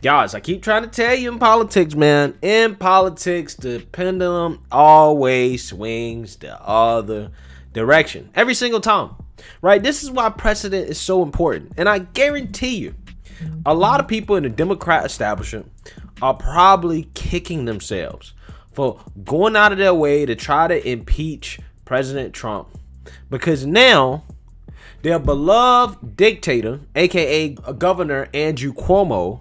Guys, I keep trying to tell you in politics, man. In politics, the pendulum always swings the other direction. Every single time. Right? This is why precedent is so important. And I guarantee you, a lot of people in the Democrat establishment are probably kicking themselves for going out of their way to try to impeach President Trump. Because now, their beloved dictator, aka Governor Andrew Cuomo,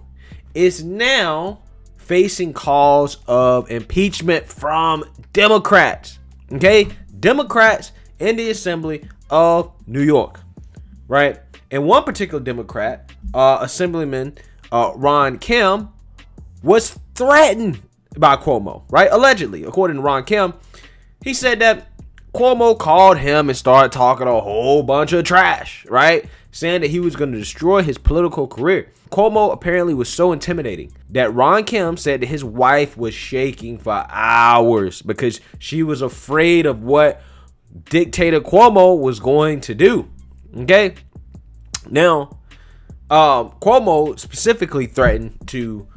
is now facing calls of impeachment from Democrats. Okay? Democrats in the Assembly of New York. Right? And one particular Democrat, Assemblyman Ron Kemp, was threatened by Cuomo. Right? Allegedly, according to Ron Kemp, he said that Cuomo called him and started talking a whole bunch of trash, right? Saying that he was going to destroy his political career. Cuomo apparently was so intimidating that Ron Kemp said that his wife was shaking for hours because she was afraid of what dictator Cuomo was going to do. Okay? Now, Cuomo specifically threatened to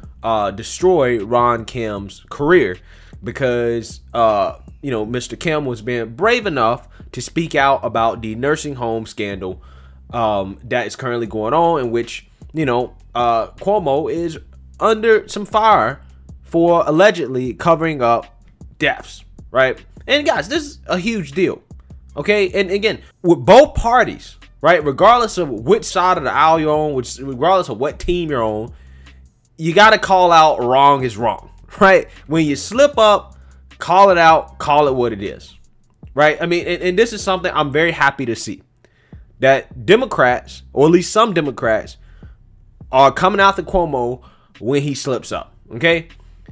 destroy Ron Kemp's career because Mr. Kim was being brave enough to speak out about the nursing home scandal that is currently going on, in which, Cuomo is under some fire for allegedly covering up deaths, right? And guys, this is a huge deal, okay? And again, with both parties, right, regardless of which side of the aisle you're on, regardless of what team you're on, you got to call out wrong is wrong, right? When you slip up, call it out, call it what it is, right? I mean, and this is something I'm very happy to see, that Democrats, or at least some Democrats, are coming after Cuomo when he slips up, okay?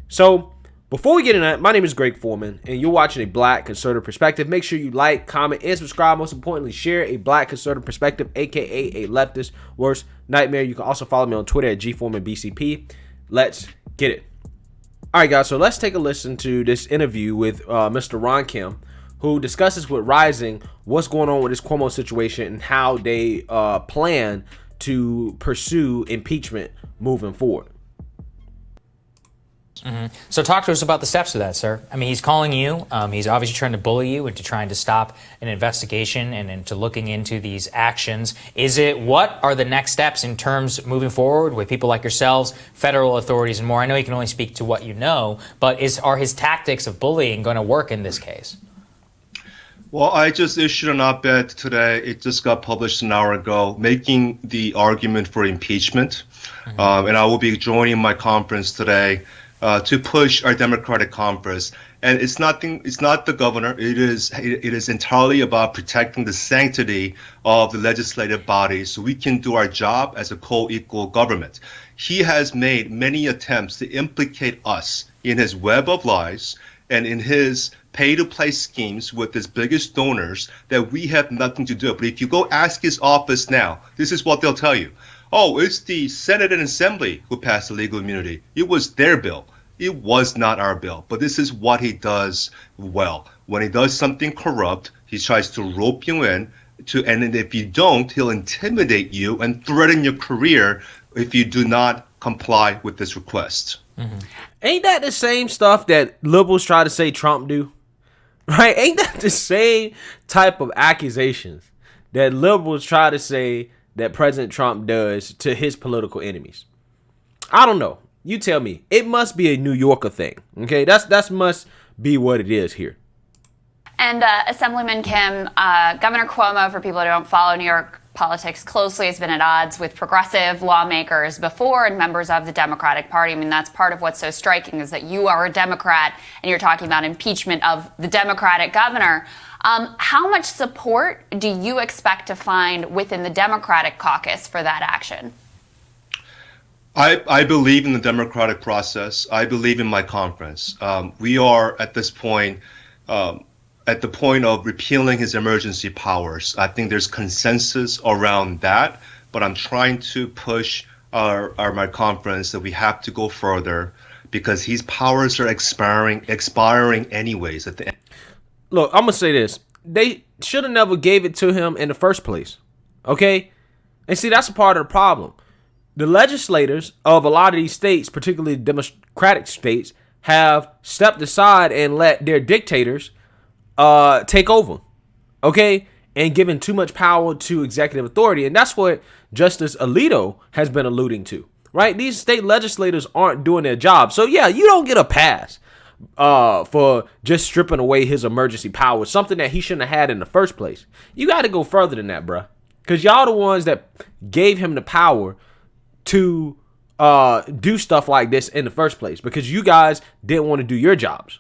So, before we get into that, my name is Greg Foreman, and you're watching A Black Conservative Perspective. Make sure you like, comment, and subscribe. Most importantly, share A Black Conservative Perspective, a.k.a. a leftist worst nightmare. You can also follow me on Twitter at gforemanbcp. Let's get it. All right, guys, so let's take a listen to this interview with Mr. Ron Kemp, who discusses with Rising what's going on with this Cuomo situation and how they plan to pursue impeachment moving forward. Mm-hmm. So talk to us about the steps of that, sir. I mean, he's calling you. He's obviously trying to bully you into trying to stop an investigation and into looking into these actions. What are the next steps in terms moving forward with people like yourselves, federal authorities, and more? I know you can only speak to what you know, but are his tactics of bullying going to work in this case? Well, I just issued an op-ed today. It just got published an hour ago, making the argument for impeachment. Mm-hmm. And I will be joining my conference today to push our Democratic conference. And it's not the governor. It is entirely about protecting the sanctity of the legislative body so we can do our job as a co-equal government. He has made many attempts to implicate us in his web of lies and in his pay-to-play schemes with his biggest donors that we have nothing to do. But if you go ask his office now, this is what they'll tell you. Oh, it's the Senate and Assembly who passed the legal immunity. It was their bill. It was not our bill. But this is what he does well. When he does something corrupt, he tries to rope you in, and if you don't, he'll intimidate you and threaten your career if you do not comply with this request. Mm-hmm. Ain't that the same stuff that liberals try to say Trump do? Right? Ain't that the same type of accusations that liberals try to say that President Trump does to his political enemies? I don't know. You tell me. It must be a New Yorker thing. Okay? That's must be what it is here. And Assemblyman Kim, Governor Cuomo, for people who don't follow New York politics closely, has been at odds with progressive lawmakers before and members of the Democratic Party. I mean, that's part of what's so striking is that you are a Democrat and you're talking about impeachment of the Democratic governor. How much support do you expect to find within the Democratic caucus for that action? I believe in the democratic process. I believe in my conference. We are at this point at the point of repealing his emergency powers. I think there's consensus around that, but I'm trying to push my conference that we have to go further because his powers are expiring anyways at the end. Look, I'm going to say this. They should have never gave it to him in the first place. Okay? And see, that's a part of the problem. the legislators of a lot of these states, particularly Democratic states, have stepped aside and let their dictators take over, okay, and given too much power to executive authority. And that's what Justice Alito has been alluding to, right? These state legislators aren't doing their job. So, yeah, you don't get a pass for just stripping away his emergency powers, something that he shouldn't have had in the first place. You got to go further than that, bruh, because y'all the ones that gave him the power to do stuff like this in the first place, because you guys didn't want to do your jobs.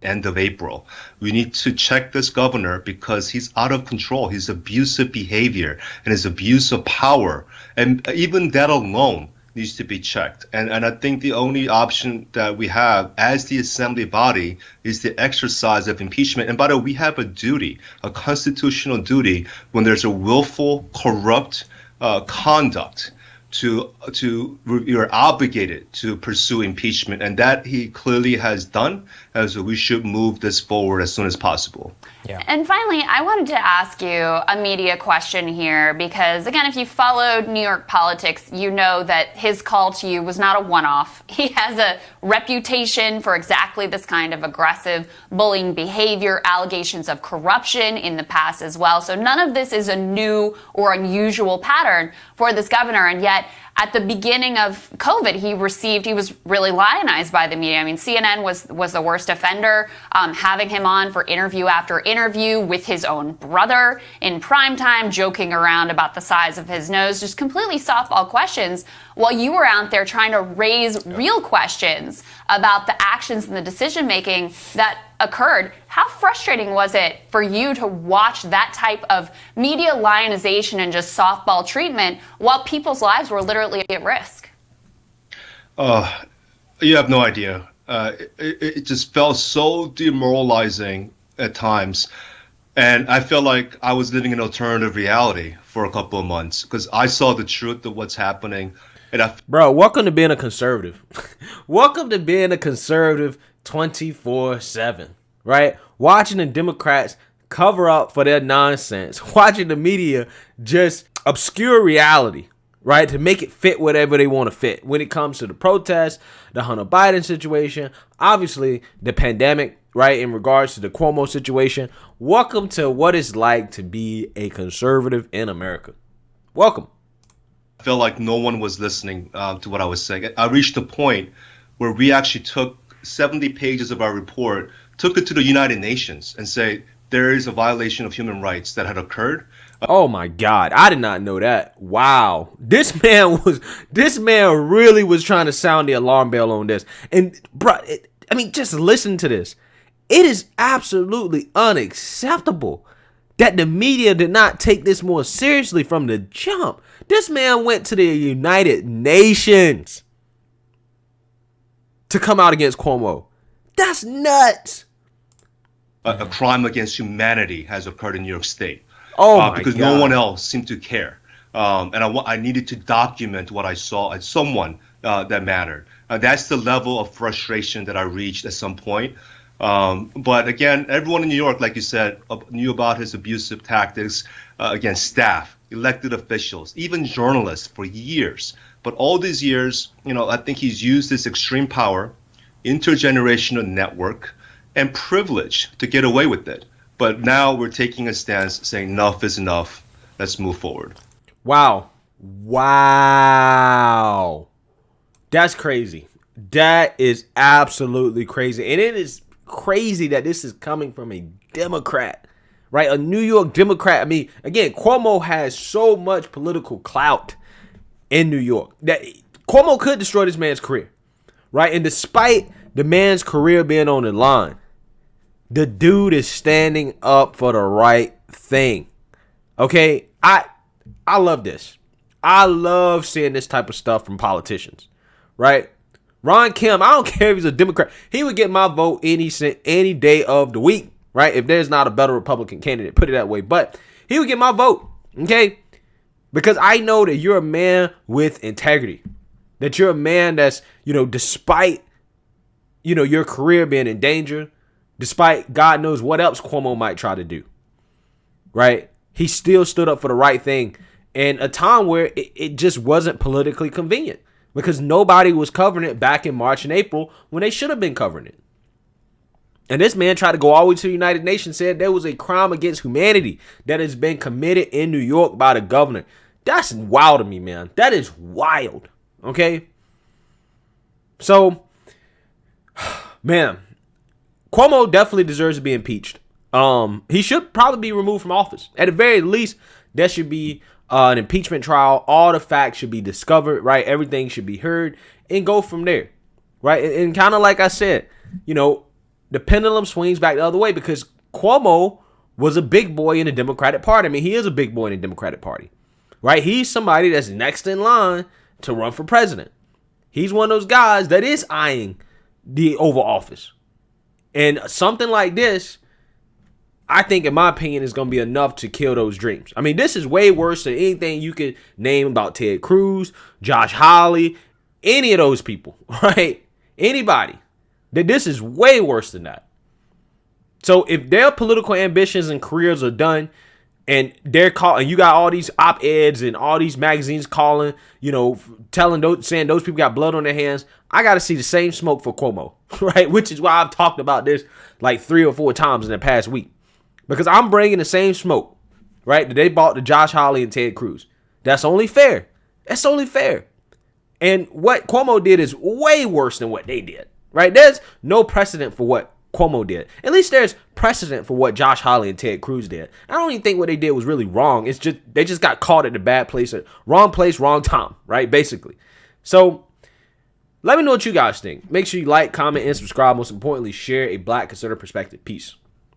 End of April. We need to check this governor because he's out of control. His abusive behavior and his abuse of power, and even that alone needs to be checked. And I think the only option that we have as the assembly body is the exercise of impeachment. And by the way, we have a duty, a constitutional duty, when there's a willful, corrupt conduct you're obligated to pursue impeachment, and that he clearly has done, and so we should move this forward as soon as possible. Yeah. And finally, I wanted to ask you a media question here, because again, if you followed New York politics, you know that his call to you was not a one-off. He has a reputation for exactly this kind of aggressive bullying behavior, allegations of corruption in the past as well. So none of this is a new or unusual pattern for this governor, and yet at the beginning of COVID, he was really lionized by the media. I mean, CNN was the worst offender, having him on for interview after interview with his own brother in primetime, joking around about the size of his nose, just completely softball questions, while you were out there trying to raise real questions about the actions and the decision making that occurred. How frustrating was it for you to watch that type of media lionization and just softball treatment while people's lives were literally at risk? You have no idea. It just felt so demoralizing at times. And I felt like I was living an alternative reality for a couple of months because I saw the truth of what's happening. Bro, welcome to being a conservative. Welcome to being a conservative 24/7, right? Watching the Democrats cover up for their nonsense. Watching the media just obscure reality, right? To make it fit whatever they want to fit. When it comes to the protests, the Hunter Biden situation, obviously the pandemic, right? In regards to the Cuomo situation. Welcome to what it's like to be a conservative in America. Welcome. I felt like no one was listening to what I was saying. I reached a point where we actually took 70 pages of our report, took it to the United Nations and say there is a violation of human rights that had occurred. Oh my God, I did not know that. Wow. This man really was trying to sound the alarm bell on this. And bro, just listen to this. It is absolutely unacceptable that the media did not take this more seriously from the jump. This man went to the United Nations to come out against Cuomo. That's nuts. A crime against humanity has occurred in New York State. Oh my because God. No one else seemed to care. And I needed to document what I saw as someone that mattered. That's the level of frustration that I reached at some point. But again, everyone in New York, like you said, knew about his abusive tactics against staff, elected officials, even journalists for years. But all these years, I think he's used this extreme power, intergenerational network, and privilege to get away with it. But now we're taking a stance saying enough is enough. Let's move forward. Wow. That's crazy. That is absolutely crazy. And it is crazy that this is coming from a Democrat, right? A New York Democrat. I mean, again, Cuomo has so much political clout in New York that Cuomo could destroy this man's career, right? And despite the man's career being on the line, the dude is standing up for the right thing. Okay? I love this. I love seeing this type of stuff from politicians, right? Ron Kemp, I don't care if he's a Democrat. He would get my vote any day of the week, right? If there's not a better Republican candidate, put it that way. But he would get my vote, okay? Because I know that you're a man with integrity. That you're a man that's, despite, your career being in danger, despite God knows what else Cuomo might try to do, right? He still stood up for the right thing. in a time where it just wasn't politically convenient because nobody was covering it back in March and April when they should have been covering it. And this man tried to go all the way to the United Nations, said there was a crime against humanity that has been committed in New York by the governor. That's wild to me, man. That is wild. Okay? So, man, Cuomo definitely deserves to be impeached. He should probably be removed from office. At the very least, there should be an impeachment trial. All the facts should be discovered, right? Everything should be heard and go from there, right? And kind of like I said, you know, the pendulum swings back the other way because Cuomo was a big boy in the Democratic Party. I mean, he is a big boy in the Democratic Party, right? He's somebody that's next in line to run for president. He's one of those guys that is eyeing the Oval Office. And something like this, I think, in my opinion, is going to be enough to kill those dreams. I mean, this is way worse than anything you could name about Ted Cruz, Josh Hawley, any of those people, right? Anybody. This is way worse than that. So if their political ambitions and careers are done and they're calling, you got all these op-eds and all these magazines calling, you know, saying those people got blood on their hands, I got to see the same smoke for Cuomo, right? Which is why I've talked about this like 3 or 4 times in the past week. Because I'm bringing the same smoke, right, that they bought to Josh Hawley and Ted Cruz. That's only fair. That's only fair. And what Cuomo did is way worse than what they did. Right? There's no precedent for what Cuomo did. At least there's precedent for what Josh Hawley and Ted Cruz did. I don't even think what they did was really wrong. It's just they just got caught at the bad place, wrong place, wrong time, right? Basically. So let me know what you guys think. Make sure you like, comment, and subscribe. Most importantly, share a Black conservative perspective. Peace.